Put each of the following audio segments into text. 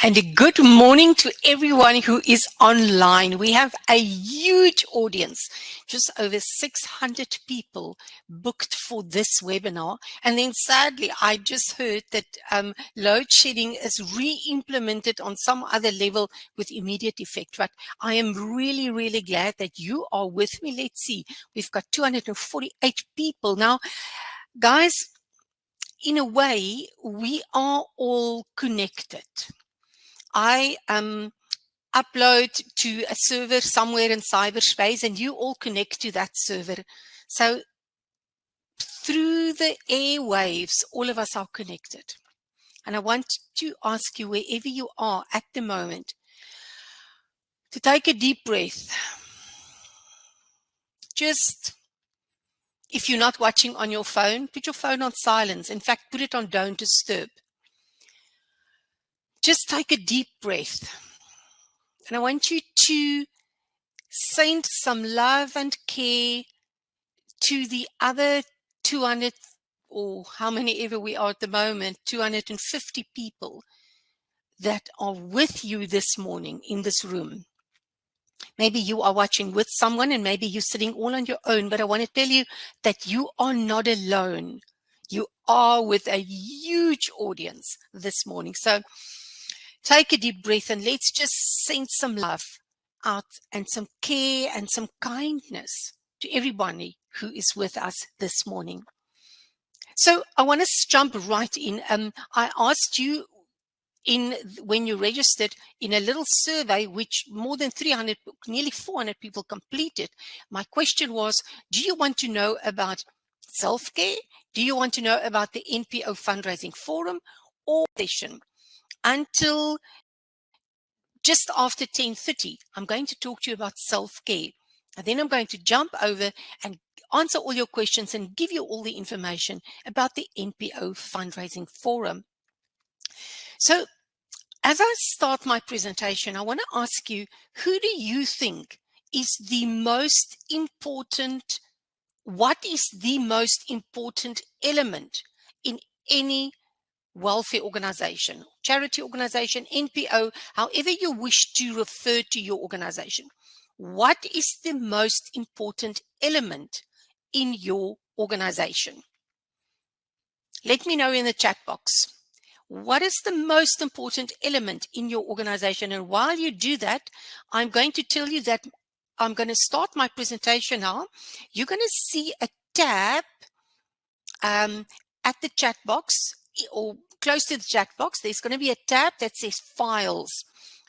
And a good morning to everyone who is online. We have a huge audience, just over 600 people booked for this webinar. And then sadly, I just heard that load shedding is re-implemented on some other level with immediate effect. But I am really, really glad that you are with me. Let's see, we've got 248 people. Now, guys, in a way, we are all connected. I upload to a server somewhere in cyberspace and you all connect to that server. So through the airwaves, all of us are connected. And I want to ask you, wherever you are at the moment, to take a deep breath. Just, if you're not watching on your phone, put your phone on silence. In fact, put it on don't disturb. Just take a deep breath. And I want you to send some love and care to the other 200, or how many ever we are at the moment, 250 people that are with you this morning in this room. Maybe you are watching with someone and maybe you're sitting all on your own, but I want to tell you that you are not alone. You are with a huge audience this morning. So take a deep breath and let's just send some love out and some care and some kindness to everybody who is with us this morning. So I want to jump right in. I asked you when you registered in a little survey, which more than 300, nearly 400 people completed. My question was, do you want to know about self-care? Do you want to know about the NPO Fundraising Forum or session? Until just after 10:30, I'm going to talk to you about self-care. And then I'm going to jump over and answer all your questions and give you all the information about the NPO Fundraising Forum. So as I start my presentation, I want to ask you, who do you think is the most important, what is the most important element in any welfare organization, charity organization, NPO, however you wish to refer to your organization? What is the most important element in your organization? Let me know in the chat box. What is the most important element in your organization? And while you do that, I'm going to tell you that I'm going to start my presentation now. You're going to see a tab at the chat box or close to the chat box. There's going to be a tab that says Files.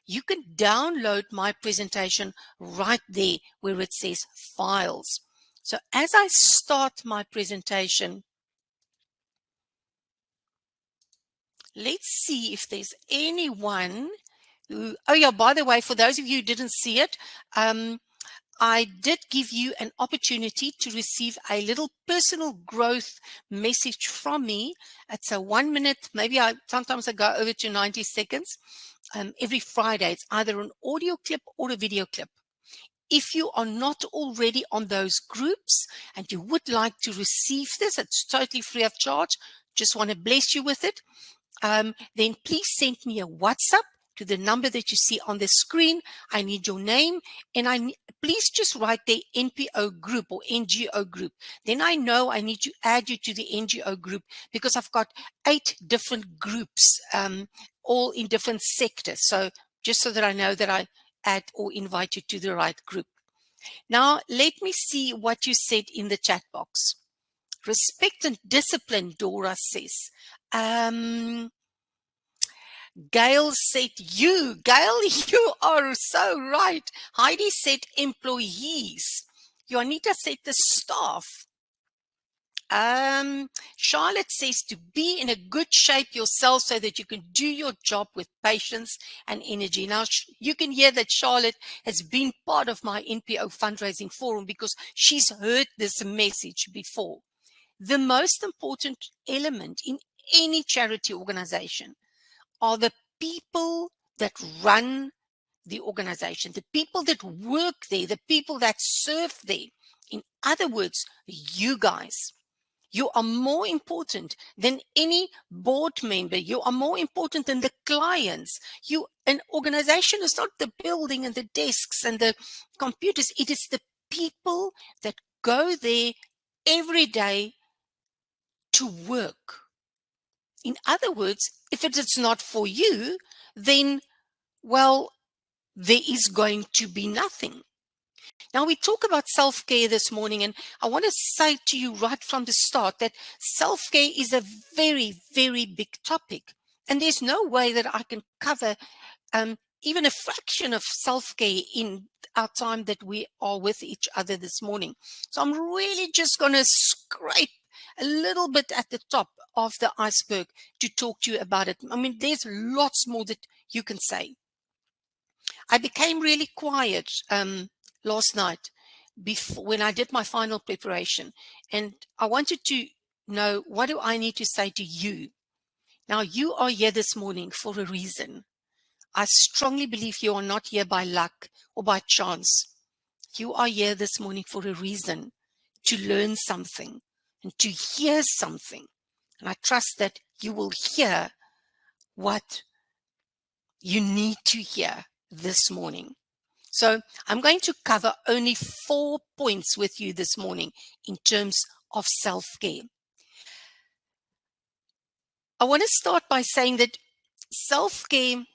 You can download my presentation right there where it says Files. So as I start my presentation, let's see if there's anyone who, oh yeah, by the way, for those of you who didn't see it, I did give you an opportunity to receive a little personal growth message from me. It's a 1 minute, maybe sometimes I go over to 90 seconds. Every Friday, it's either an audio clip or a video clip. If you are not already on those groups and you would like to receive this, it's totally free of charge. Just want to bless you with it. Then please send me a WhatsApp to the number that you see on the screen. I need your name and please just write the NPO group or NGO group. Then I know I need to add you to the NGO group because I've got 8 different groups, all in different sectors. So just so that I know that I add or invite you to the right group. Now, let me see what you said in the chat box. Respect and discipline, Dora says. Gail said Gail, you are so right. Heidi said employees. Juanita said the staff. Charlotte says to be in a good shape yourself so that you can do your job with patience and energy. Now, you can hear that Charlotte has been part of my NPO Fundraising Forum because she's heard this message before. The most important element in any charity organization are the people that run the organization, the people that work there, the people that serve there. In other words, you guys. You are more important than any board member. You are more important than the clients. An organization is not the building and the desks and the computers. It is the people that go there every day to work. In other words, if it is not for you, then, well, there is going to be nothing. Now, we talk about self-care this morning, and I want to say to you right from the start that self-care is a very, very big topic. And there's no way that I can cover even a fraction of self-care in our time that we are with each other this morning. So I'm really just going to scrape a little bit at the top of the iceberg to talk to you about it. I mean, there's lots more that you can say. I became really quiet last night when I did my final preparation, and I wanted to know, what do I need to say to you? Now, you are here this morning for a reason. I strongly believe you are not here by luck or by chance. You are here this morning for a reason, to learn something and to hear something. And I trust that you will hear what you need to hear this morning. So I'm going to cover only 4 points with you this morning in terms of self-care. I want to start by saying that self-care,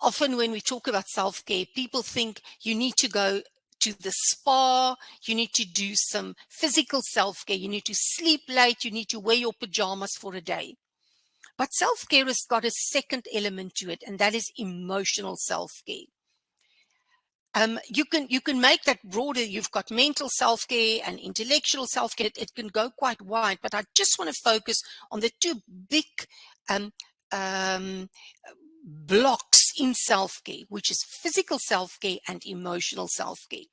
often when we talk about self-care, people think you need to go to the spa, you need to do some physical self-care, you need to sleep late, you need to wear your pajamas for a day. But self-care has got a second element to it, and that is emotional self-care. You can make that broader. You've got mental self-care and intellectual self-care. It can go quite wide, but I just want to focus on the two big blocks in self-care, which is physical self-care and emotional self-care.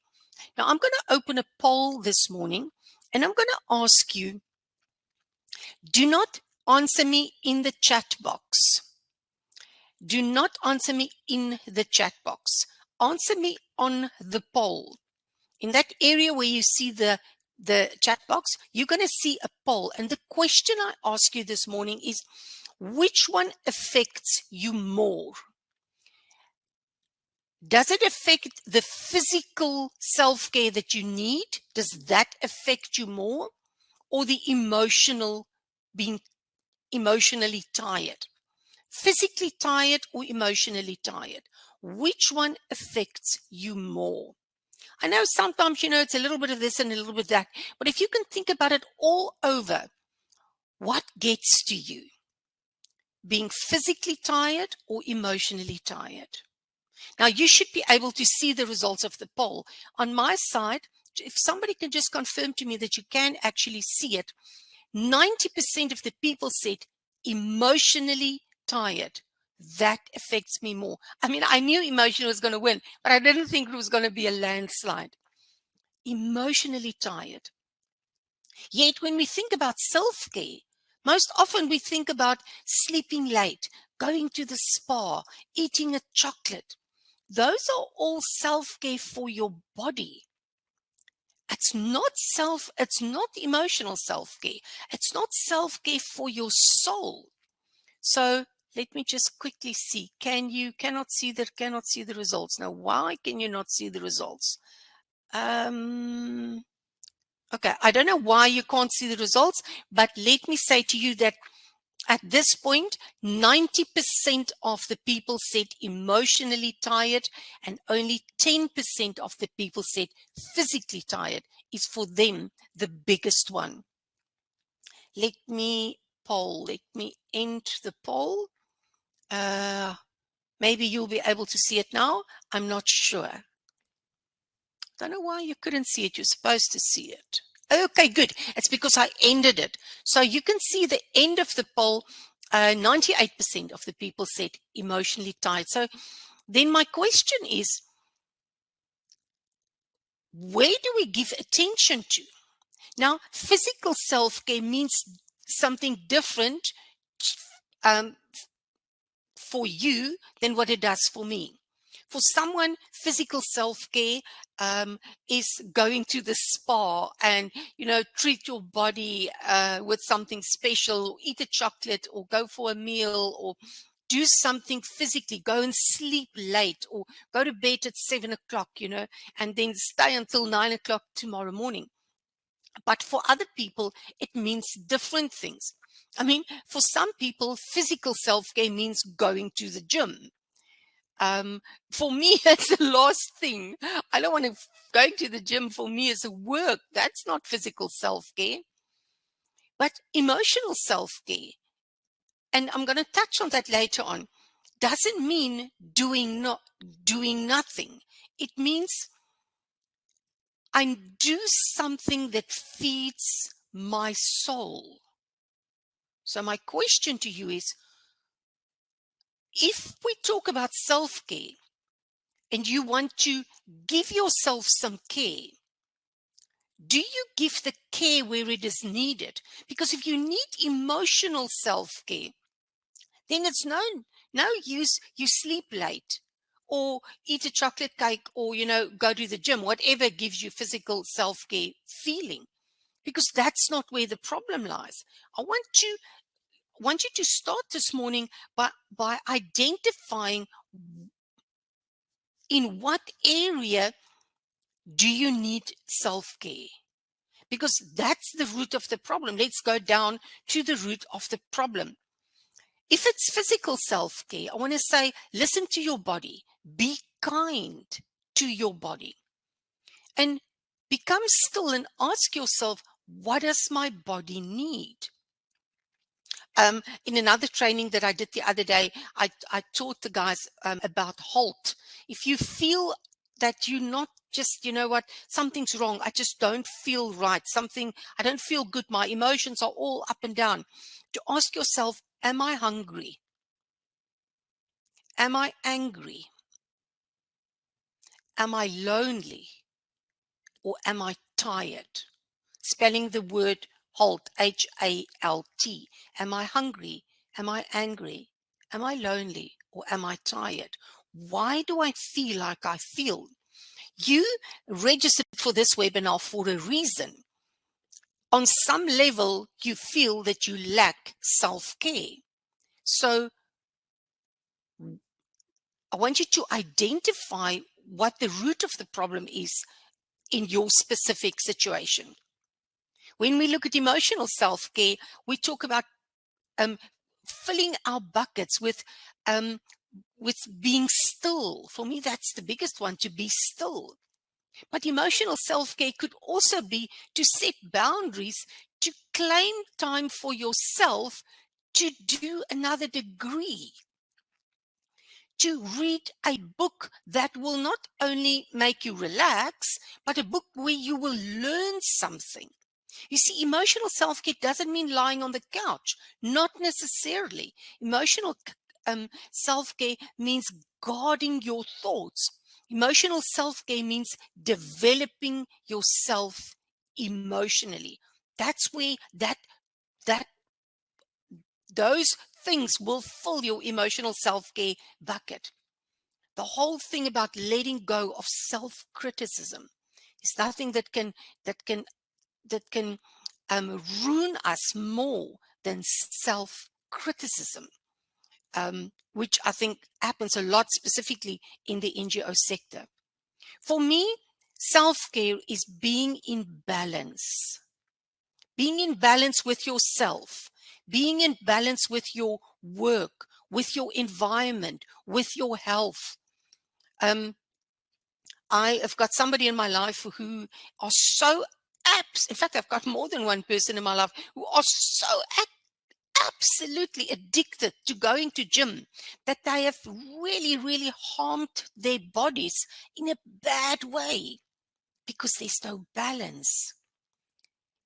Now, I'm going to open a poll this morning, and I'm going to ask you, do not answer me in the chat box. Do not answer me in the chat box. Answer me on the poll. In that area where you see the chat box, you're going to see a poll. And the question I ask you this morning is, which one affects you more? Does it affect the physical self-care that you need? Does that affect you more? Or the emotional, being emotionally tired? Physically tired or emotionally tired? Which one affects you more? I know sometimes, it's a little bit of this and a little bit of that, but if you can think about it all over, what gets to you? Being physically tired or emotionally tired? Now, you should be able to see the results of the poll. On my side, if somebody can just confirm to me that you can actually see it, 90% of the people said emotionally tired. That affects me more. I mean, I knew emotion was going to win, but I didn't think it was going to be a landslide. Emotionally tired. Yet when we think about self-care, most often we think about sleeping late, going to the spa, eating a chocolate. Those are all self-care for your body. It's not emotional self-care. It's not self-care for your soul. So let me just quickly see. Cannot see the results. Now, why can you not see the results? Okay, I don't know why you can't see the results, but let me say to you that at this point, 90% of the people said emotionally tired, and only 10% of the people said physically tired is for them the biggest one. Let me end the poll. Maybe you'll be able to see it now. I'm not sure. Don't know why you couldn't see it. You're supposed to see it. Okay, good. It's because I ended it. So you can see the end of the poll. 98% of the people said emotionally tired. So then my question is, where do we give attention to? Now, physical self-care means something different for you than what it does for me. For someone, physical self-care is going to the spa and, treat your body with something special, or eat a chocolate, or go for a meal, or do something physically, go and sleep late, or go to bed at 7 o'clock, and then stay until 9 o'clock tomorrow morning. But for other people, it means different things. I mean, for some people, physical self-care means going to the gym. For me, it's the last thing. I don't want to going to the gym for me is a work. That's not physical self-care. But emotional self-care, and I'm going to touch on that later on, doesn't mean doing nothing. It means I do something that feeds my soul. So my question to you is, if we talk about self-care and you want to give yourself some care, do you give the care where it is needed? Because if you need emotional self-care, then it's no use you sleep late or eat a chocolate cake or, go to the gym, whatever gives you physical self-care feeling, because that's not where the problem lies. I want you to start this morning by identifying in what area do you need self-care, because that's the root of the problem. Let's go down to the root of the problem. If it's physical self-care, I want to say, listen to your body, be kind to your body, and become still and ask yourself, what does my body need? In another training that I did the other day, I taught the guys about HALT. If you feel that you're not just, something's wrong, I just don't feel right, I don't feel good, my emotions are all up and down, to ask yourself, am I hungry? Am I angry? Am I lonely? Or am I tired? Spelling the word HALT, H-A-L-T. Am I hungry? Am I angry? Am I lonely? Or am I tired? Why do I feel like I feel? You registered for this webinar for a reason. On some level, you feel that you lack self-care. So I want you to identify what the root of the problem is in your specific situation. When we look at emotional self-care, we talk about filling our buckets with being still. For me, that's the biggest one, to be still. But emotional self-care could also be to set boundaries, to claim time for yourself, to do another degree, to read a book that will not only make you relax, but a book where you will learn something. You see, emotional self-care doesn't mean lying on the couch. Not necessarily. Emotional self-care means guarding your thoughts. Emotional self-care means developing yourself emotionally. That's where those things will fill your emotional self-care bucket. The whole thing about letting go of self-criticism is nothing that can ruin us more than self-criticism, which I think happens a lot, specifically in the NGO sector. For me, self-care is being in balance. Being in balance with yourself, being in balance with your work, with your environment, with your health. I have got somebody in my life who are so in fact, I've got more than one person in my life who are so absolutely addicted to going to gym that they have really, really harmed their bodies in a bad way because there's no balance.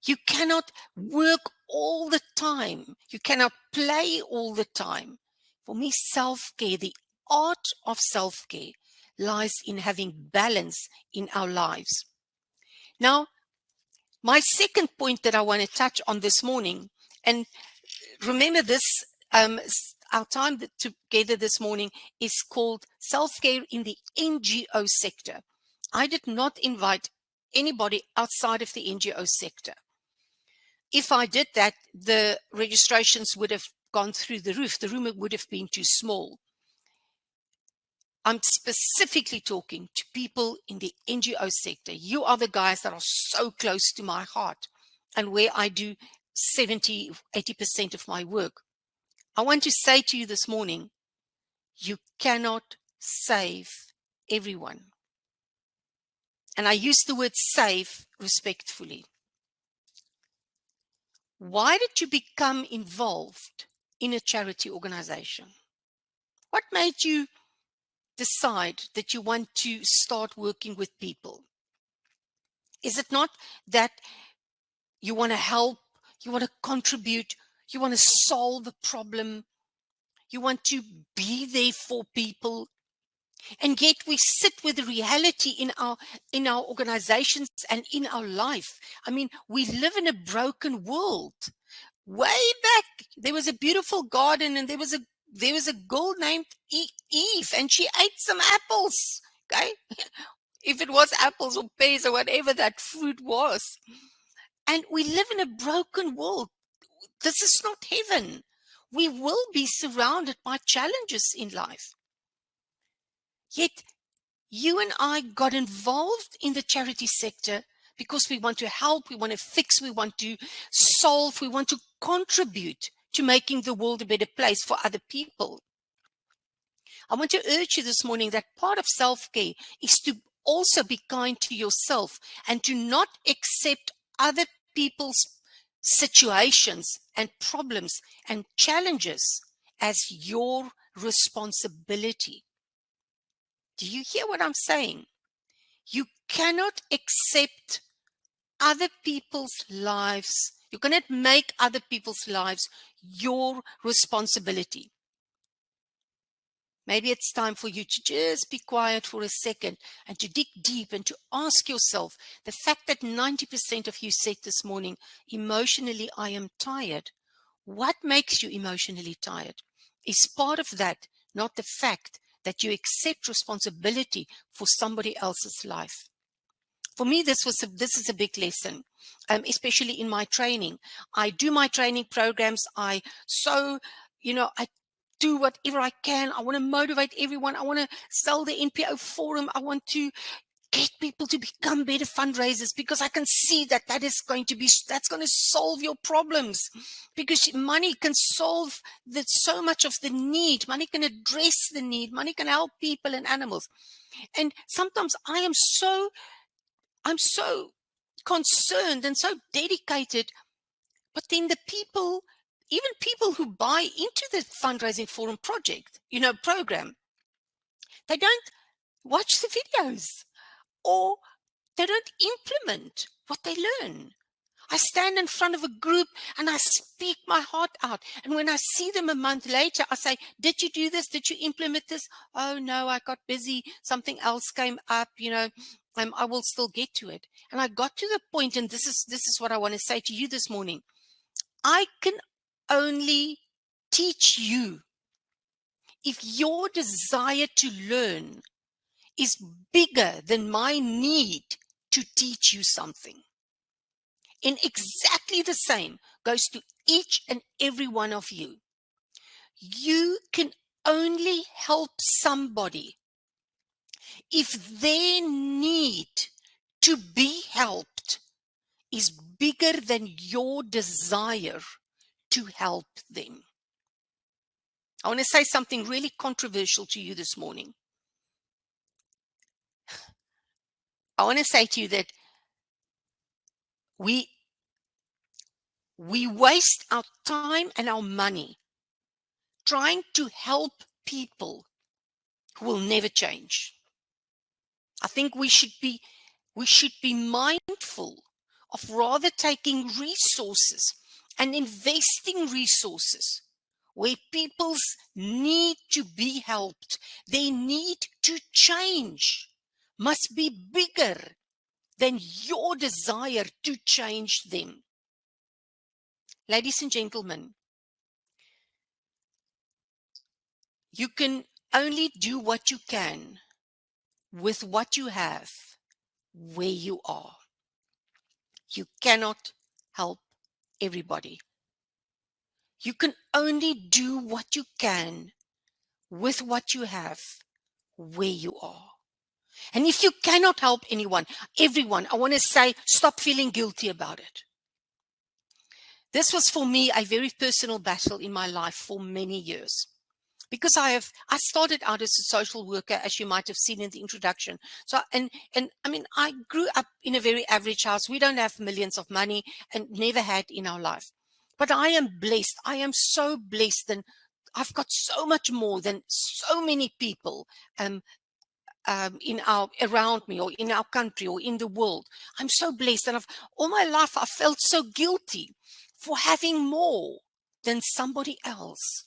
You cannot work all the time. You cannot play all the time. For me, self-care, the art of self-care, lies in having balance in our lives. Now, my second point that I want to touch on this morning, and remember this, our time together this morning is called Self-Care in the NGO sector. I did not invite anybody outside of the NGO sector. If I did that, the registrations would have gone through the roof. The room would have been too small. I'm specifically talking to people in the NGO sector. You are the guys that are so close to my heart and where I do 70, 80% of my work. I want to say to you this morning, you cannot save everyone. And I use the word save respectfully. Why did you become involved in a charity organization? What made you decide that you want to start working with people? Is it not that you want to help, you want to contribute, you want to solve a problem, you want to be there for people? And yet we sit with the reality in our organizations and in our life. I mean, we live in a broken world. Way back, there was a beautiful garden, and there was a girl named Eve, and she ate some apples. Okay, if it was apples or pears or whatever that fruit was. And we live in a broken world. This is not heaven. We will be surrounded by challenges in life. Yet you and I got involved in the charity sector because we want to help, we want to fix, we want to solve, we want to contribute to making the world a better place for other people. I want to urge you this morning that part of self-care is to also be kind to yourself and to not accept other people's situations and problems and challenges as your responsibility. Do you hear what I'm saying? You cannot accept other people's lives. You cannot make other people's lives your responsibility. Maybe it's time for you to just be quiet for a second and to dig deep and to ask yourself, the fact that 90% of you said this morning, emotionally, I am tired. What makes you emotionally tired? Is part of that not the fact that you accept responsibility for somebody else's life? For me, this is a big lesson, especially in my training. I do my training programs. I do whatever I can. I want to motivate everyone. I want to sell the NPO Forum. I want to get people to become better fundraisers, because I can see that's going to solve your problems, because money can solve so much of the need. Money can address the need. Money can help people and animals. And sometimes I'm so concerned and so dedicated, but then even people who buy into the Fundraising Forum program, they don't watch the videos or they don't implement what they learn. I stand in front of a group and I speak my heart out. And when I see them a month later, I say, did you do this? Did you implement this? Oh, no, I got busy. Something else came up, I will still get to it. And I got to the point, and this is what I want to say to you this morning. I can only teach you if your desire to learn is bigger than my need to teach you something. And exactly the same goes to each and every one of you. You can only help somebody if their need to be helped is bigger than your desire to help them. I want to say something really controversial to you this morning. I want to say to you that we waste our time and our money trying to help people who will never change. I think we should be mindful of rather taking resources and investing resources where people's need to be helped, their need to change, must be bigger than your desire to change them. Ladies and gentlemen, You can only do what you can with what you have where you are. You cannot help everybody. You can only do what you can with what you have where you are. And if you cannot help everyone, I want to say, stop feeling guilty about it. This was for me a very personal battle in my life for many years. Because I started out as a social worker, as you might have seen in the introduction. So, and I mean, I grew up in a very average house. We don't have millions of money and never had in our life. But I am blessed. I am so blessed, and I've got so much more than so many people around me, or in our country, or in the world. I'm so blessed, and all my life I felt so guilty for having more than somebody else.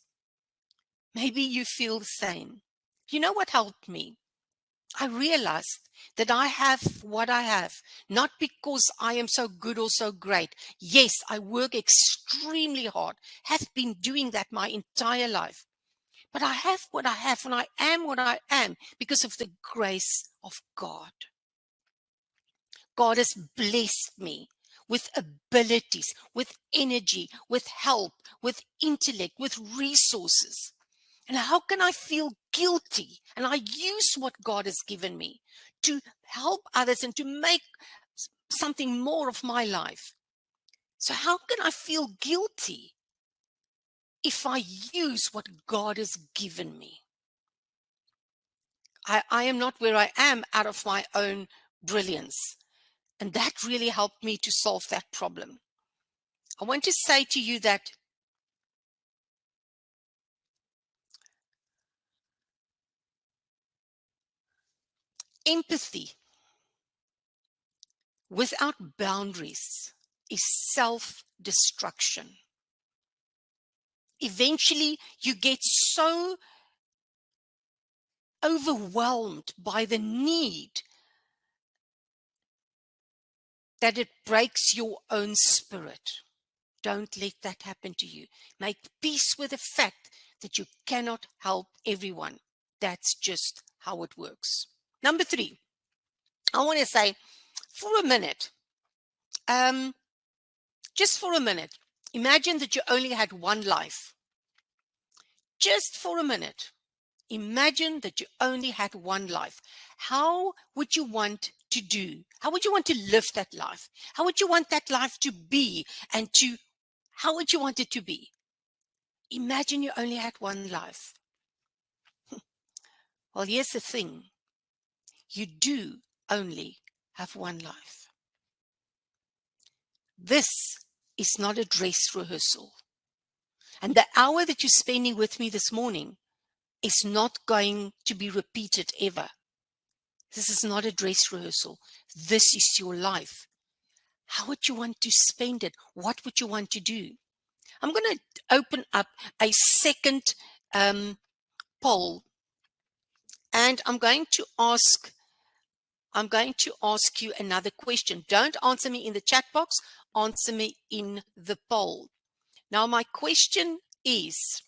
Maybe you feel the same. You know what helped me? I realized that I have what I have, not because I am so good or so great. Yes, I work extremely hard, have been doing that my entire life. But I have what I have, and I am what I am because of the grace of God. God has blessed me with abilities, with energy, with help, with intellect, with resources. And how can I feel guilty? And I use what God has given me to help others and to make something more of my life. So how can I feel guilty if I use what God has given me? I am not where I am out of my own brilliance. And that really helped me to solve that problem. I want to say to you that empathy without boundaries is self-destruction. Eventually, you get so overwhelmed by the need that it breaks your own spirit. Don't let that happen to you. Make peace with the fact that you cannot help everyone. That's just how it works. Number 3, I want to say, for a minute, just for a minute, imagine that you only had one life. Just for a minute, imagine that you only had one life. How would you want to do? How would you want to live that life? How would you want that life to be? How would you want it to be? Imagine you only had one life. Well, here's the thing. You do only have one life. This is not a dress rehearsal. And the hour that you're spending with me this morning is not going to be repeated ever. This is not a dress rehearsal. This is your life. How would you want to spend it? What would you want to do? I'm going to open up a second poll, and I'm going to ask you another question. Don't answer me in the chat box. Answer me in the poll. Now, my question is,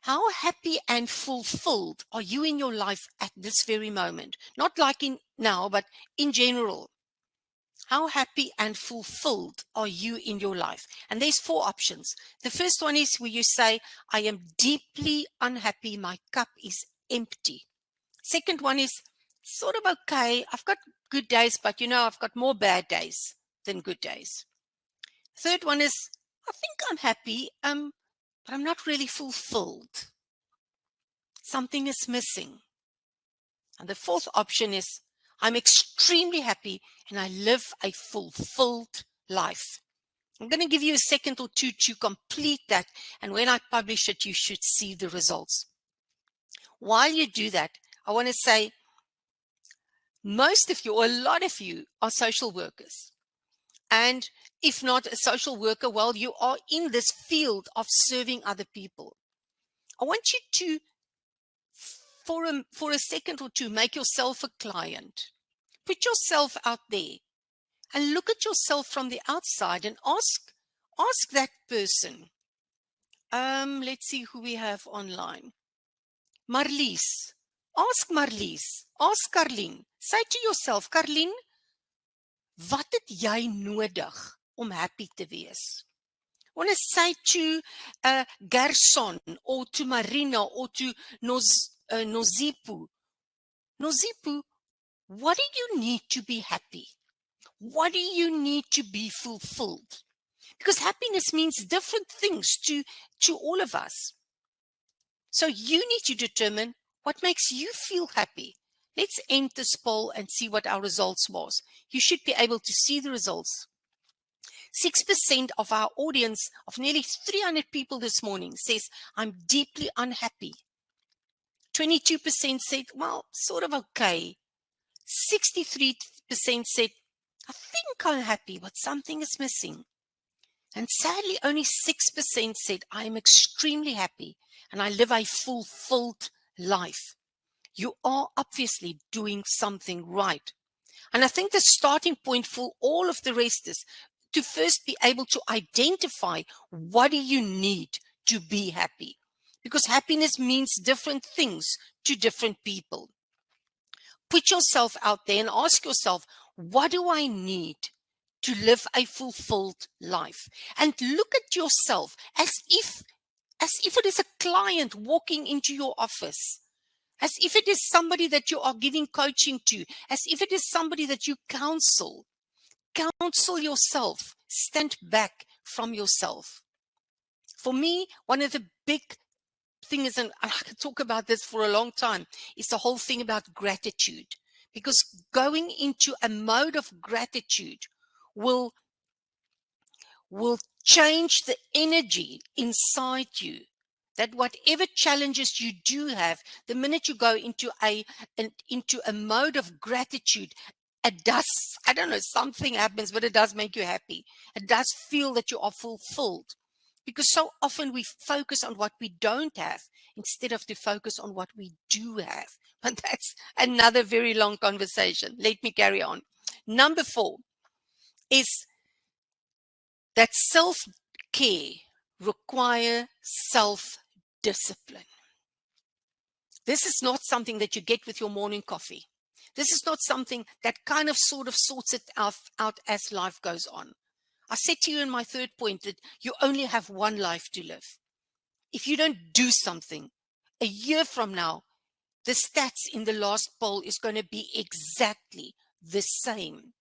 how happy and fulfilled are you in your life at this very moment? Not like in now, but in general. How happy and fulfilled are you in your life? And there's 4 options. The first one is where you say, I am deeply unhappy. My cup is empty. Second one is sort of okay. I've got good days, but I've got more bad days than good days. Third one is, I think I'm happy, but I'm not really fulfilled. Something is missing. And the fourth option is, I'm extremely happy and I live a fulfilled life. I'm going to give you a second or two to complete that. And when I publish it, you should see the results. While you do that, I want to say, most of you, or a lot of you, are social workers. And if not a social worker, well, you are in this field of serving other people. I want you to, for a second or two, make yourself a client. Put yourself out there and look at yourself from the outside and ask that person. Let's see who we have online. Marlies, ask Carlien, say to yourself, Carlien, wat het jy nodig om happy te wees? I want to say to Gerson or to Marina or to Nozipu, what do you need to be happy? What do you need to be fulfilled? Because happiness means different things to all of us. So you need to determine what makes you feel happy. Let's end this poll and see what our results was. You should be able to see the results. 6% of our audience of nearly 300 people this morning says, I'm deeply unhappy. 22% said, well, sort of okay. 63% said, I think I'm happy, but something is missing. And sadly, only 6% said, I am extremely happy and I live a fulfilled life. You are obviously doing something right. And I think the starting point for all of the rest is to first be able to identify what do you need to be happy. Because happiness means different things to different people. Put yourself out there and ask yourself, what do I need to live a fulfilled life? And look at yourself as if it is a client walking into your office, as if it is somebody that you are giving coaching to, as if it is somebody that you counsel. Counsel yourself. Stand back from yourself. For me, one of the big things, and I could talk about this for a long time, is the whole thing about gratitude. Because going into a mode of gratitude will change the energy inside you. That whatever challenges you do have, the minute you go into a mode of gratitude, it does, I don't know, something happens, but it does make you happy. It does feel that you are fulfilled. Because so often we focus on what we don't have instead of to focus on what we do have. But that's another very long conversation. Let me carry on. Number 4 is that self-care requires self-discipline. This is not something that you get with your morning coffee. This is not something that kind of sort of sorts it out as life goes on. I said to you in my third point that you only have one life to live. If you don't do something, a year from now, the stats in the last poll is going to be exactly the same.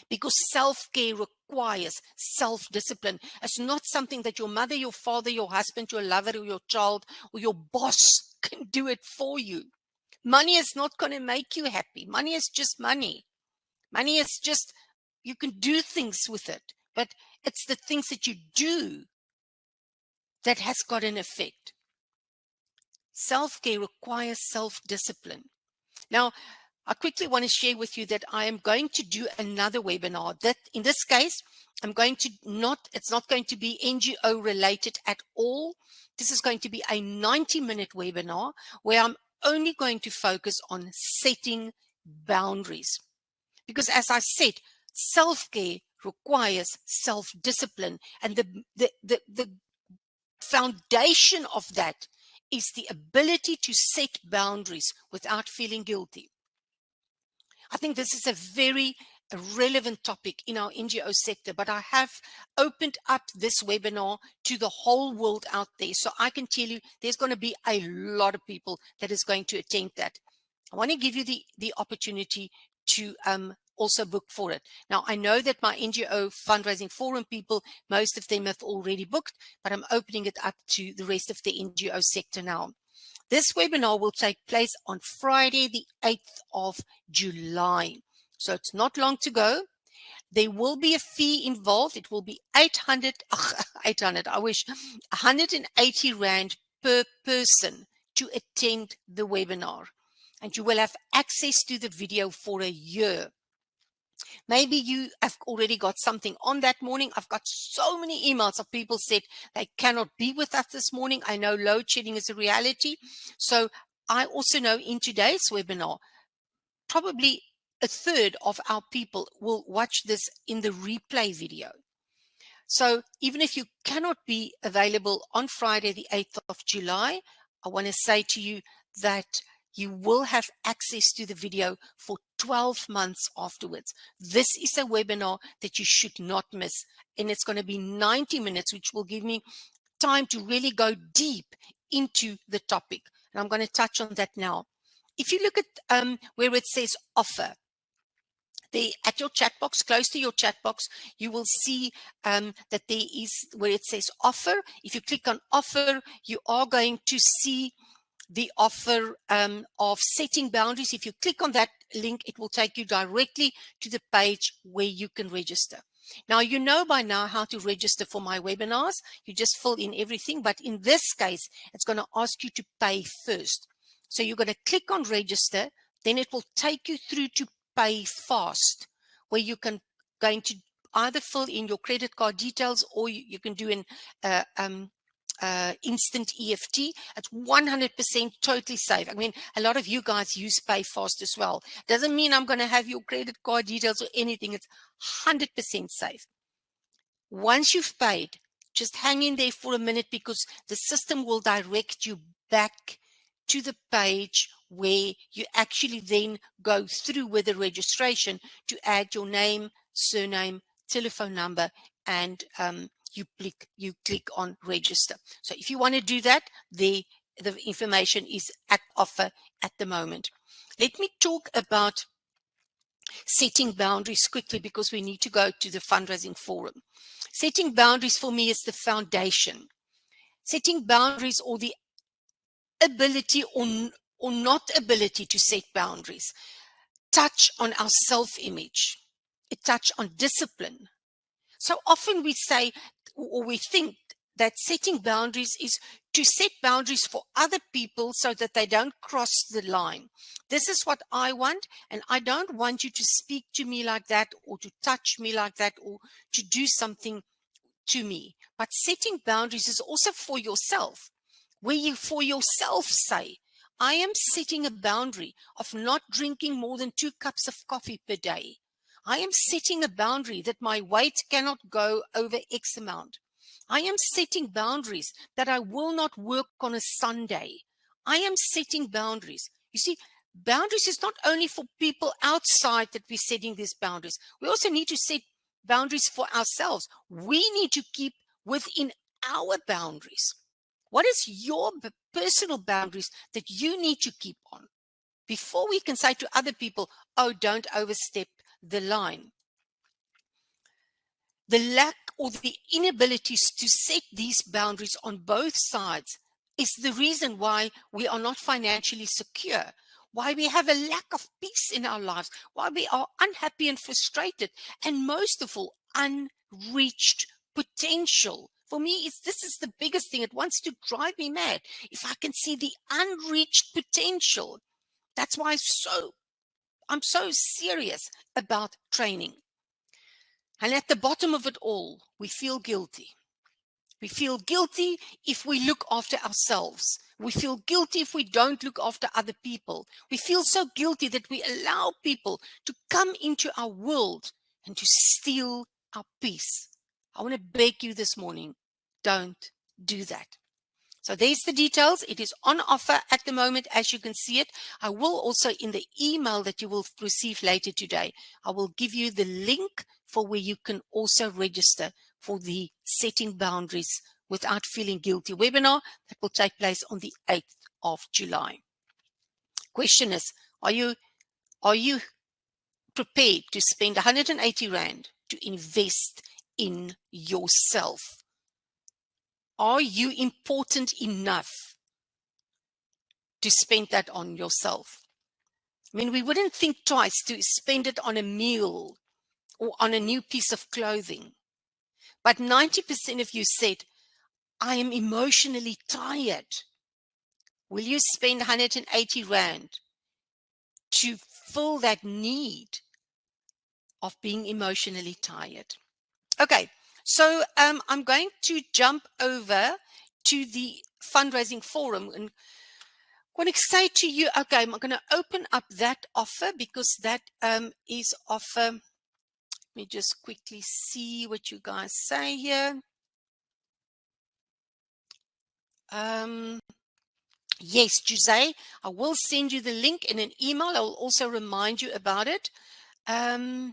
Because self-care requires self-discipline. It's not something that your mother, your father, your husband, your lover, or your child, or your boss can do it for you. Money is not going to make you happy. Money is just money. Money is just, you can do things with it, but it's the things that you do that has got an effect. Self-care requires self-discipline. Now, I quickly want to share with you that I am going to do another webinar that in this case, it's not going to be NGO related at all. This is going to be a 90-minute webinar where I'm only going to focus on setting boundaries. Because as I said, self-care requires self-discipline. And the foundation of that is the ability to set boundaries without feeling guilty. I think this is a very relevant topic in our NGO sector, but I have opened up this webinar to the whole world out there. So I can tell you there's going to be a lot of people that is going to attend that. I want to give you the opportunity to also book for it. Now, I know that my NGO Fundraising Forum people, most of them have already booked, but I'm opening it up to the rest of the NGO sector now. This webinar will take place on Friday, the 8th of July. So it's not long to go. There will be a fee involved. It will be 180 Rand per person to attend the webinar. And you will have access to the video for a year. Maybe you have already got something on that morning. I've got so many emails of people said they cannot be with us this morning. I know load shedding is a reality. So I also know in today's webinar, probably a third of our people will watch this in the replay video. So even if you cannot be available on Friday, the 8th of July, I want to say to you that you will have access to the video for 12 months afterwards. This is a webinar that you should not miss. And it's going to be 90 minutes, which will give me time to really go deep into the topic. And I'm going to touch on that now. If you look at where it says offer, at your chat box, close to your chat box, you will see that there is where it says offer. If you click on offer, you are going to see the offer of setting boundaries. If you click on that link, it will take you directly to the page where you can register. Now, you know by now how to register for my webinars. You just fill in everything. But in this case, it's going to ask you to pay first. So you're going to click on register. Then it will take you through to pay fast, where you can going to either fill in your credit card details, or you can do an instant EFT. It's 100% totally safe. I mean, a lot of you guys use pay fast as well. Doesn't mean I'm going to have your credit card details or anything. It's 100% safe. Once you've paid, just hang in there for a minute, because the system will direct you back to the page where you actually then go through with the registration to add your name, surname, telephone number, and you click on register. So if you want to do that, the information is at offer at the moment. Let me talk about setting boundaries quickly, because we need to go to the fundraising forum. Setting boundaries for me is the foundation. Setting boundaries, or the ability or not ability to set boundaries, touch on our self-image. It touch on discipline. So often we say, or we think, that setting boundaries is to set boundaries for other people so that they don't cross the line. This is what I want, and I don't want you to speak to me like that, or to touch me like that, or to do something to me. But setting boundaries is also for yourself, where you for yourself say, I am setting a boundary of not drinking more than 2 cups of coffee per day. I am setting a boundary that my weight cannot go over X amount. I am setting boundaries that I will not work on a Sunday. I am setting boundaries. You see, boundaries is not only for people outside that we're setting these boundaries. We also need to set boundaries for ourselves. We need to keep within our boundaries. What is your personal boundaries that you need to keep on before we can say to other people, oh, don't overstep the line? The lack or the inabilities to set these boundaries on both sides is the reason why we are not financially secure, why we have a lack of peace in our lives, why we are unhappy and frustrated, and most of all, unreached potential. For me, this is the biggest thing. It wants to drive me mad. If I can see the unreached potential, that's why I'm so serious about training. And at the bottom of it all, we feel guilty. We feel guilty if we look after ourselves. We feel guilty if we don't look after other people. We feel so guilty that we allow people to come into our world and to steal our peace. I want to beg you this morning, don't do that. So there's the details. It is on offer at the moment, as you can see it. I will also, in the email that you will receive later today, I will give you the link for where you can also register for the Setting Boundaries Without Feeling Guilty webinar that will take place on the 8th of July. Question is, are you prepared to spend 180 Rand to invest in yourself? Are you important enough to spend that on yourself? I mean, we wouldn't think twice to spend it on a meal or on a new piece of clothing. But 90% of you said, I am emotionally tired. Will you spend 180 Rand to fill that need of being emotionally tired? Okay, so I'm going to jump over to the fundraising forum, and I'm going to say to you, okay, I'm going to open up that offer, because that is offer. Let me just quickly see what you guys say here. Yes, Jose, I will send you the link in an email. I will also remind you about it. Let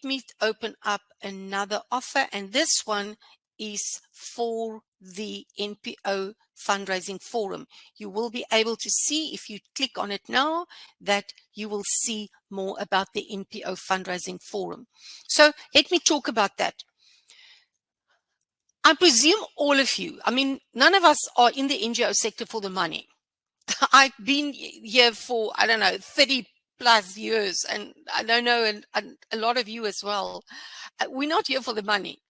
me open up another offer, and this one is for the NPO Fundraising Forum. You will be able to see, if you click on it now, that you will see more about the NPO Fundraising Forum. So let me talk about that. I presume all of you, I mean, none of us are in the NGO sector for the money. I've been here for, I don't know, 30 plus years, and I don't know, and a lot of you as well. We're not here for the money.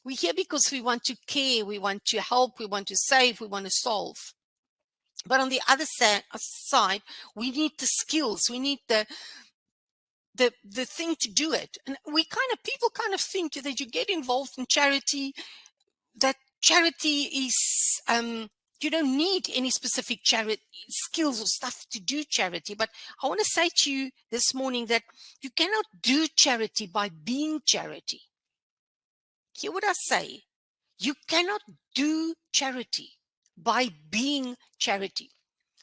We're here because we want to care, we want to help, we want to save, we want to solve. But on the other side, we need the skills, we need the thing to do it. And people kind of think that you get involved in charity, that charity is, you don't need any specific charity skills or stuff to do charity. But I want to say to you this morning that you cannot do charity by being charity. Hear what I say. You cannot do charity by being charity.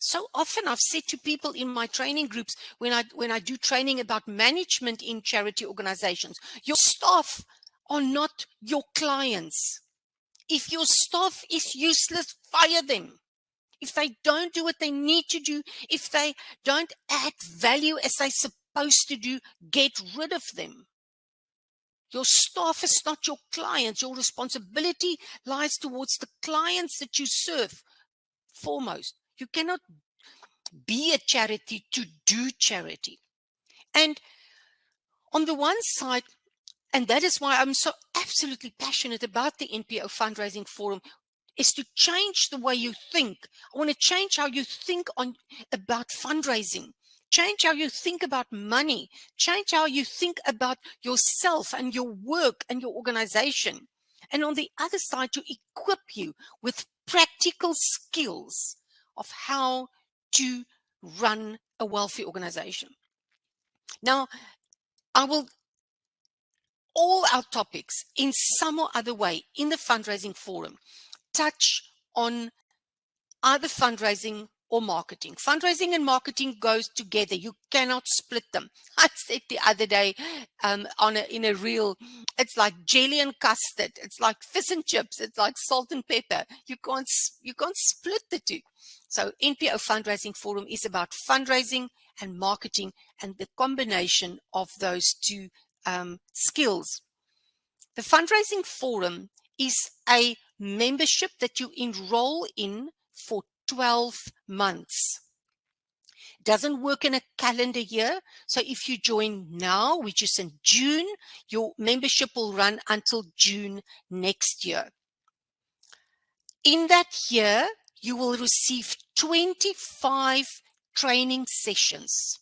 So often I've said to people in my training groups, when I do training about management in charity organizations, your staff are not your clients. If your staff is useless, fire them. If they don't do what they need to do, if they don't add value as they're supposed to do, get rid of them. Your staff is not your clients. Your responsibility lies towards the clients that you serve foremost. You cannot be a charity to do charity. And on the one side, and that is why I'm so absolutely passionate about the NPO Fundraising Forum, is to change the way you think. I want to change how you think about fundraising. Change how you think about money. Change how you think about yourself and your work and your organization. And on the other side, to equip you with practical skills of how to run a wealthy organization. Now, all our topics in some or other way in the fundraising forum touch on either fundraising or marketing. Fundraising and marketing goes together. You cannot split them. I said the other day in a reel, it's like jelly and custard. It's like fish and chips. It's like salt and pepper. You can't split the two. So NPO Fundraising Forum is about fundraising and marketing and the combination of those two skills. The Fundraising Forum is a membership that you enroll in for 12 months. It doesn't work in a calendar year. So if you join now, which is in June, your membership will run until June next year. In that year, you will receive 25 training sessions.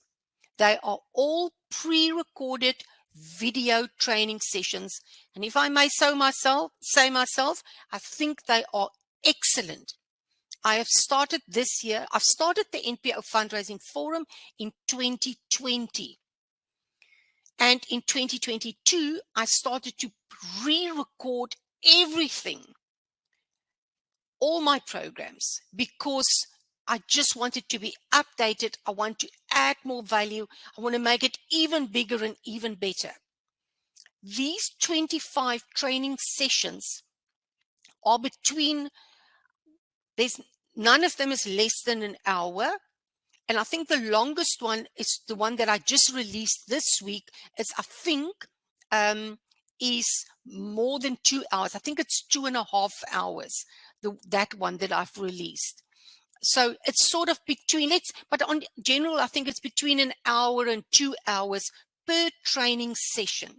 They are all pre-recorded video training sessions. And if I may say myself, I think they are excellent. I have started this year. I've started the NPO Fundraising Forum in 2020. And in 2022, I started to re-record everything, all my programs, because I just want it to be updated. I want to add more value. I want to make it even bigger and even better. These 25 training sessions are none of them is less than an hour. And I think the longest one is the one that I just released this week. Is more than 2 hours. I think it's 2.5 hours, that one that I've released. So it's sort of but on general, I think it's between an hour and 2 hours per training session.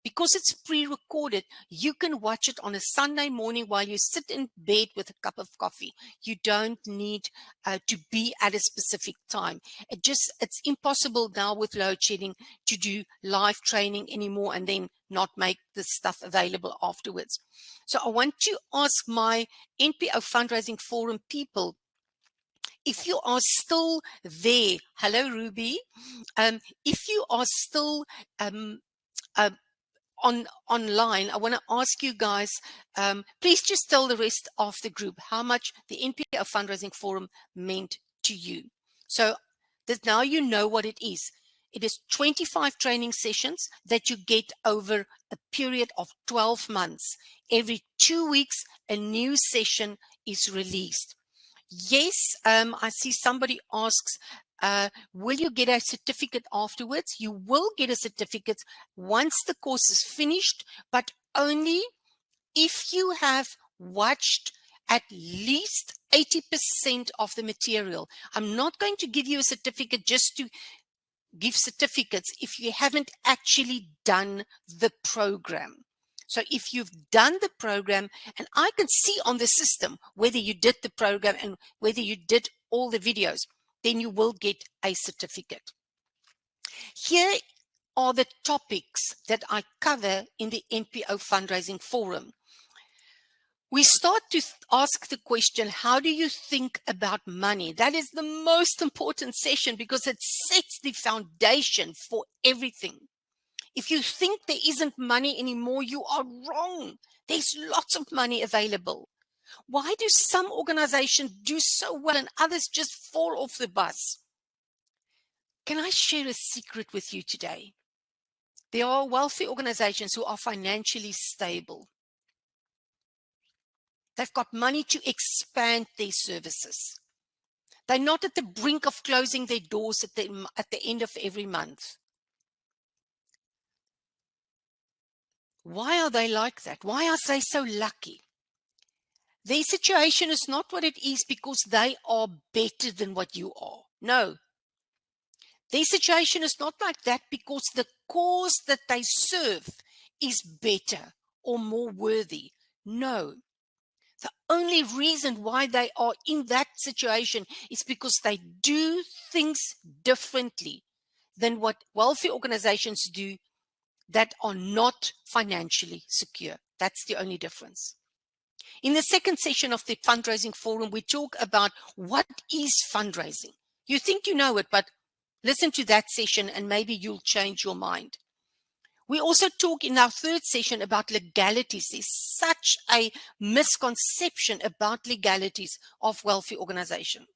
Because it's pre-recorded, you can watch it on a Sunday morning while you sit in bed with a cup of coffee. You don't need to be at a specific time. It's impossible now with load shedding to do live training anymore and then not make this stuff available afterwards. So I want to ask my NPO Fundraising Forum people, if you are still there, hello Ruby, if you are still online, I want to ask you guys, please just tell the rest of the group how much the NPO Fundraising Forum meant to you. So that now you know what it is. It is 25 training sessions that you get over a period of 12 months. Every 2 weeks, a new session is released. Yes, I see somebody asks, will you get a certificate afterwards? You will get a certificate once the course is finished, but only if you have watched at least 80% of the material. I'm not going to give you a certificate just to give certificates if you haven't actually done the program. So if you've done the program, and I can see on the system whether you did the program and whether you did all the videos, then you will get a certificate. Here are the topics that I cover in the NPO Fundraising Forum. We start to ask the question, how do you think about money? That is the most important session because it sets the foundation for everything. If you think there isn't money anymore, you are wrong. There's lots of money available. Why do some organizations do so well and others just fall off the bus? Can I share a secret with you today? There are wealthy organizations who are financially stable. They've got money to expand their services. They're not at the brink of closing their doors at the end of every month. Why are they like that? Why are they so lucky? Their situation is not what it is because they are better than what you are. No. Their situation is not like that because the cause that they serve is better or more worthy. No. The only reason why they are in that situation is because they do things differently than what wealthy organizations do that are not financially secure. That's the only difference. In the second session of the Fundraising Forum, we talk about what is fundraising. You think you know it, but listen to that session and maybe you'll change your mind. We also talk in our third session about legalities. There's such a misconception about legalities of wealthy organization.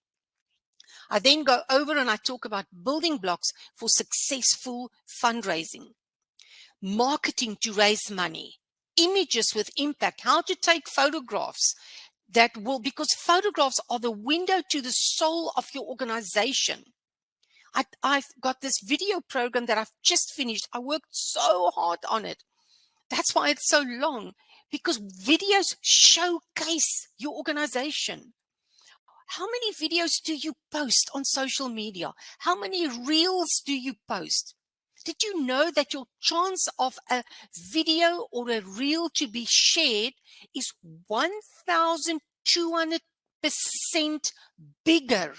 I then go over and I talk about building blocks for successful fundraising, marketing to raise money, images with impact, how to take photographs that will, because photographs are the window to the soul of your organization. I've got this video program that I've just finished. I worked so hard on it. That's why it's so long, because videos showcase your organization. How many videos do you post on social media? How many reels do you post? Did you know that your chance of a video or a reel to be shared is 1,200% bigger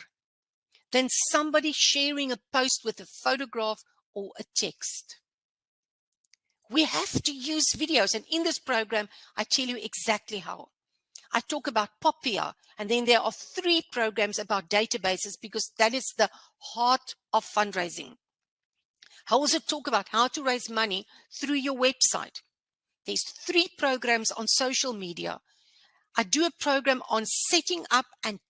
than somebody sharing a post with a photograph or a text? We have to use videos. And in this program, I tell you exactly how. I talk about Popia, and then there are 3 programs about databases because that is the heart of fundraising. I also talk about how to raise money through your website. There's 3 programs on social media. I do a program on setting up and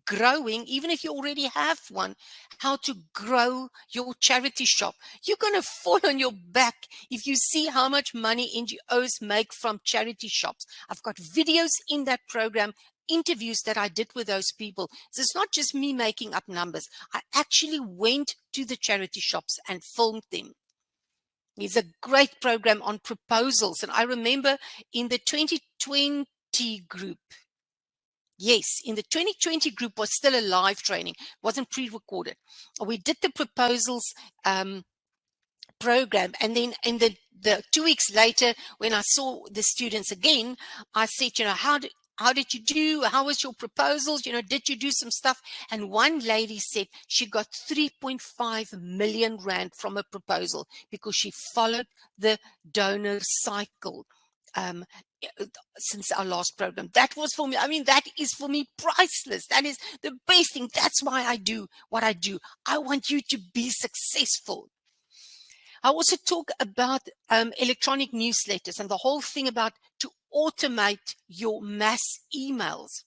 growing, even if you already have one, how to grow your charity shop. You're going to fall on your back if you see how much money NGOs make from charity shops. I've got videos in that program, interviews that I did with those people. So it's not just me making up numbers. I actually went to the charity shops and filmed them. There's a great program on proposals. And I remember in the 2020 group, yes, in the 2020 group was still a live training, wasn't pre-recorded. We did the proposals program, and then in the 2 weeks later, when I saw the students again, I said, how did you do? How was your proposals? Did you do some stuff? And one lady said she got 3.5 million rand from a proposal because she followed the donor cycle. Since our last program. That was for me. That is for me priceless. That is the best thing. That's why I do what I do. I want you to be successful. I also talk about electronic newsletters and the whole thing about to automate your mass emails.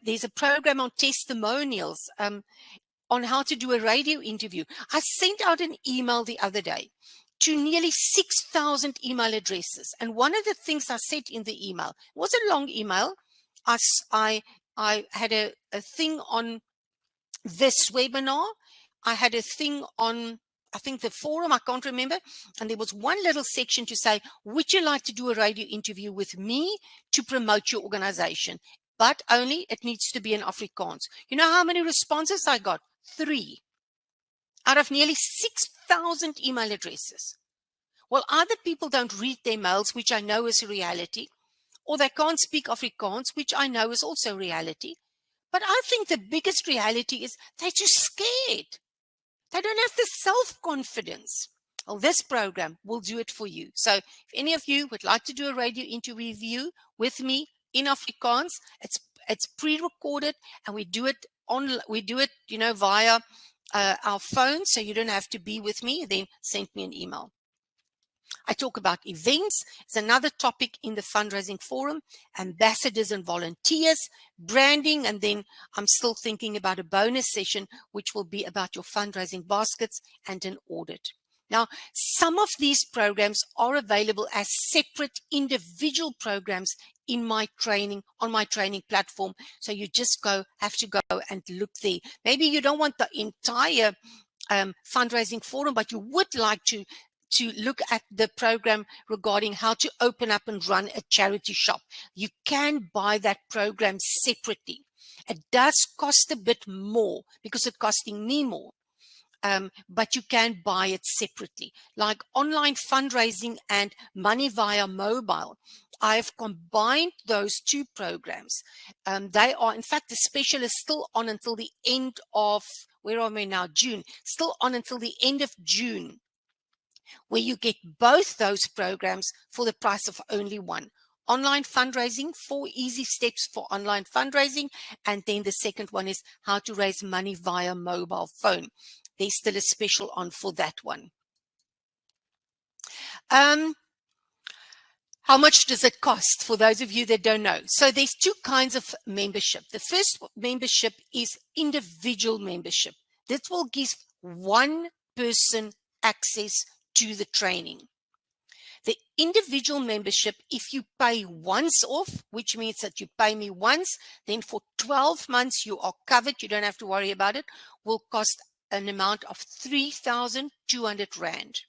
There's a program on testimonials, on how to do a radio interview. I sent out an email the other day to nearly 6,000 email addresses. And one of the things I said in the email was a long email. I had a thing on this webinar. I had a thing on, I think, the forum, I can't remember. And there was one little section to say, would you like to do a radio interview with me to promote your organization? But only it needs to be in Afrikaans. You know how many responses I got? 3 out of nearly 6,000 email addresses. Well, either people don't read their mails, which I know is a reality, or they can't speak Afrikaans, which I know is also reality. But I think the biggest reality is they're just scared. They don't have the self-confidence. Well, this program will do it for you. So if any of you would like to do a radio interview with me in Afrikaans, it's pre-recorded, and we do it via our phone, so you don't have to be with me. Then send me an email. I talk about events. It's another topic in the fundraising forum, ambassadors and volunteers, branding, and then I'm still thinking about a bonus session, which will be about your fundraising baskets and an audit. Now, some of these programs are available as separate individual programs in my training, on my training platform. So you just have to go and look there. Maybe you don't want the entire fundraising forum, but you would like to look at the program regarding how to open up and run a charity shop. You can buy that program separately. It does cost a bit more because it's costing me more. But you can buy it separately. Like online fundraising and money via mobile, I've combined those two programs. They are, in fact, the special is still on until the end of, where are we now? June. Still on until the end of June, where you get both those programs for the price of only one. Online fundraising, 4 easy steps for online fundraising. And then the second one is how to raise money via mobile phone. There's still a special on for that one. How much does it cost for those of you that don't know? So there's 2 kinds of membership. The first membership is individual membership. This will give one person access to the training. The individual membership, if you pay once off, which means that you pay me once, then for 12 months you are covered, you don't have to worry about it, will cost an amount of 3,200 Rand.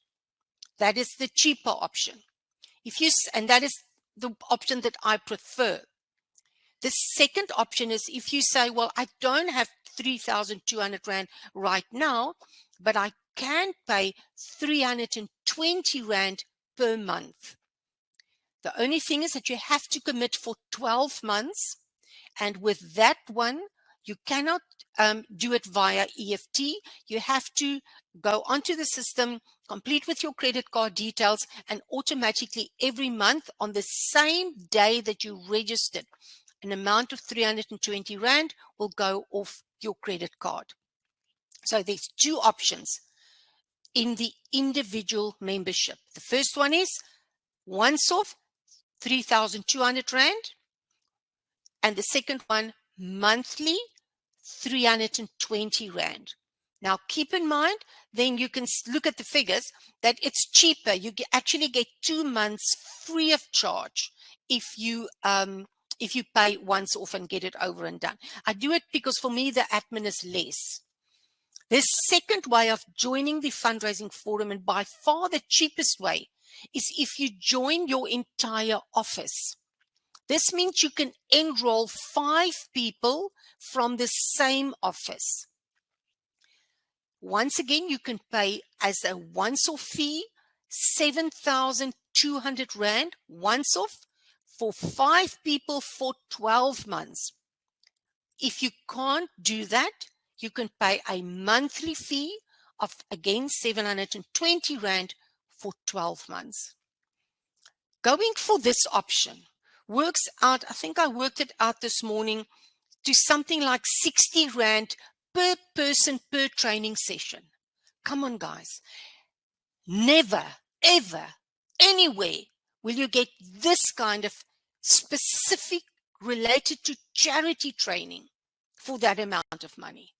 That is the cheaper option. And that is the option that I prefer. The second option is if you say, well, I don't have 3,200 Rand right now, but I can pay 320 Rand per month. The only thing is that you have to commit for 12 months. And with that one, you cannot do it via EFT. You have to go onto the system, complete with your credit card details, and automatically every month on the same day that you registered, an amount of 320 Rand will go off your credit card. So there's 2 options in the individual membership. The first one is once off, 3,200 Rand. And the second one, monthly, 320 Rand. Now, keep in mind, then you can look at the figures, that it's cheaper. You actually get 2 months free of charge if you pay once off and get it over and done. I do it because for me, the admin is less. The second way of joining the fundraising forum, and by far the cheapest way, is if you join your entire office. This means you can enroll 5 people from the same office. Once again, you can pay as a once-off fee, 7,200 Rand once off for 5 people for 12 months. If you can't do that, you can pay a monthly fee of, again, 720 Rand for 12 months. Going for this option works out, I think I worked it out this morning, to something like 60 Rand per person per training session. Come on, guys. Never, ever, anywhere will you get this kind of specific related to charity training for that amount of money.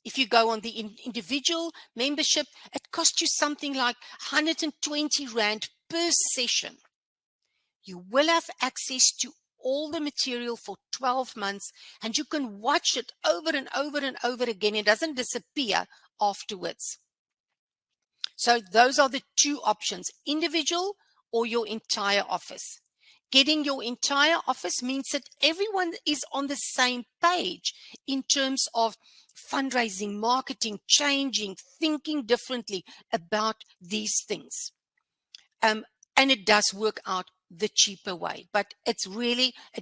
If you go on the individual membership, it costs you something like 120 Rand per session. You will have access to all the material for 12 months, and you can watch it over and over and over again. It doesn't disappear afterwards. So those are the two options, individual or your entire office. Getting your entire office means that everyone is on the same page in terms of fundraising, marketing, changing, thinking differently about these things. And it does work out the cheaper way, but it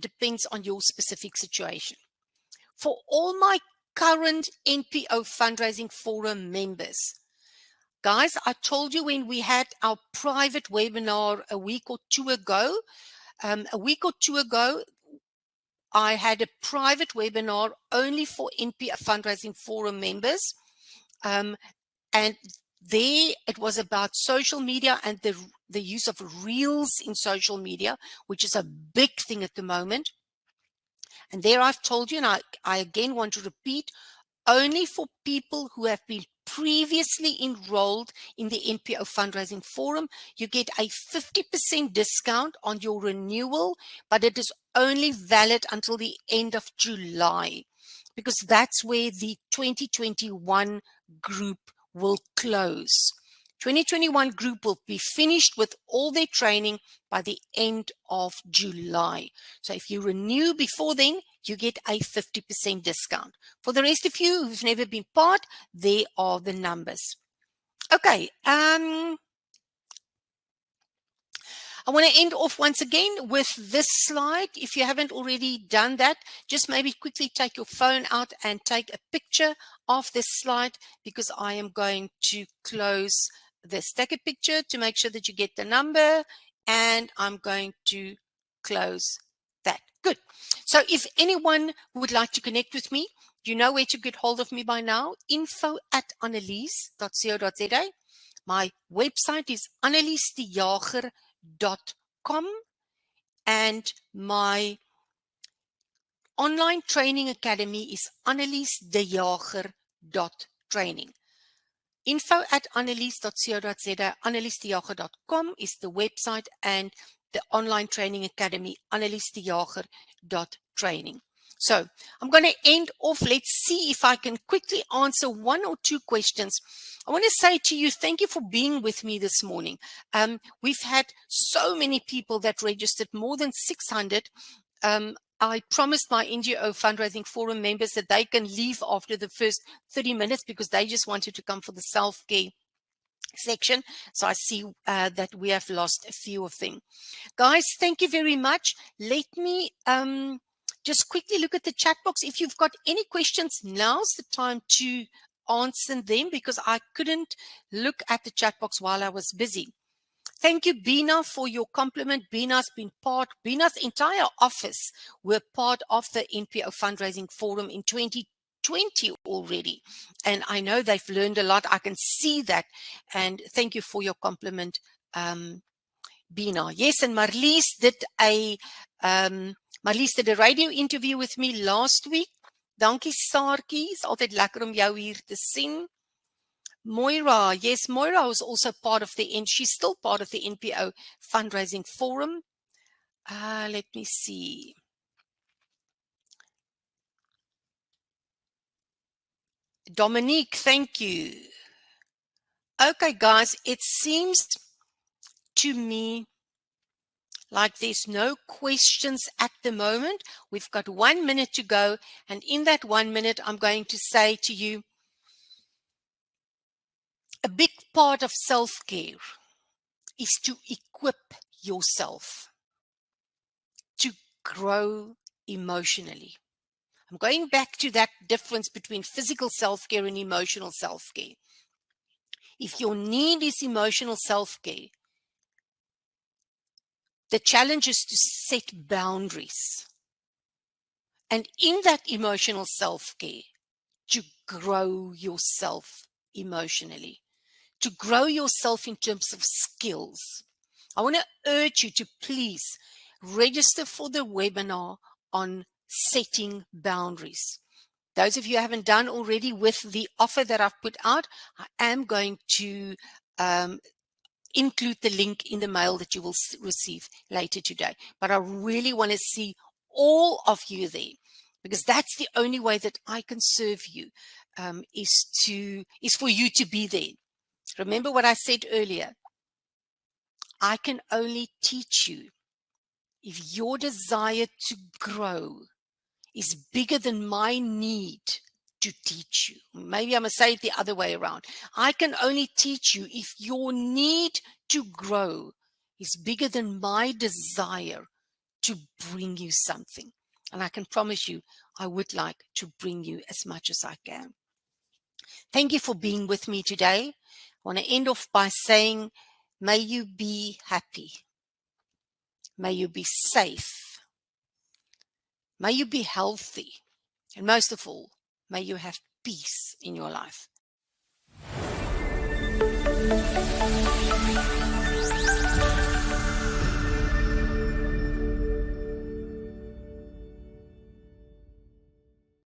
depends on your specific situation. For all my current NPO Fundraising Forum members, guys, I told you when we had our private webinar a week or two ago, I had a private webinar only for NPO Fundraising Forum members. And there it was about social media and the use of reels in social media, which is a big thing at the moment. And there I've told you, and I again want to repeat, only for people who have been previously enrolled in the NPO Fundraising Forum, you get a 50% discount on your renewal, but it is only valid until the end of July, because that's where the 2021 group will close. 2021 group will be finished with all their training by the end of July. So if you renew before then, you get a 50% discount. For the rest of you who've never been part, there are the numbers. Okay. I want to end off once again with this slide. If you haven't already done that, just maybe quickly take your phone out and take a picture of this slide, because I am going to close this. Take a picture to make sure that you get the number, and I'm going to close that. Good. So if anyone would like to connect with me, you know where to get hold of me by now. info@annelise.co.za. My website is annelisedejager.com, and my online training academy is annelisedejager.training. info@annelise.co.za. annelisedejager.com is the website, and the online training academy, annelisedejager.training. So I'm going to end off. Let's see if I can quickly answer one or two questions. I want to say to you, thank you for being with me this morning. We've had so many people that registered, more than 600. I promised my NGO Fundraising Forum members that they can leave after the first 30 minutes because they just wanted to come for the self-care section. So I see that we have lost a few of them. Guys, thank you very much. Let me just quickly look at the chat box. If you've got any questions, now's the time to answer them, because I couldn't look at the chat box while I was busy. Thank you, Bina, for your compliment. Bina's entire office were part of the NPO Fundraising Forum in 2020 already. And I know they've learned a lot. I can see that. And thank you for your compliment, Bina. Yes, and Marlies did a radio interview with me last week. Dankie, Saartjie. Is altyd lekker om jou hier te sien. Moira, yes, Moira was also part of she's still part of the NPO Fundraising Forum. Let me see. Dominique, thank you. Okay, guys, it seems to me like there's no questions at the moment. We've got 1 minute to go, and in that 1 minute, I'm going to say to you, a big part of self-care is to equip yourself to grow emotionally. I'm going back to that difference between physical self-care and emotional self-care. If your need is emotional self-care, the challenge is to set boundaries. And in that emotional self-care, to grow yourself emotionally, to grow yourself in terms of skills, I want to urge you to please register for the webinar on setting boundaries. Those of you who haven't done already with the offer that I've put out, I am going to include the link in the mail that you will receive later today. But I really want to see all of you there, because that's the only way that I can serve you, is for you to be there. Remember what I said earlier. I can only teach you if your desire to grow is bigger than my need to teach you. Maybe I must say it the other way around. I can only teach you if your need to grow is bigger than my desire to bring you something. And I can promise you, I would like to bring you as much as I can. Thank you for being with me today. I want to end off by saying, may you be happy. May you be safe. May you be healthy. And most of all, may you have peace in your life.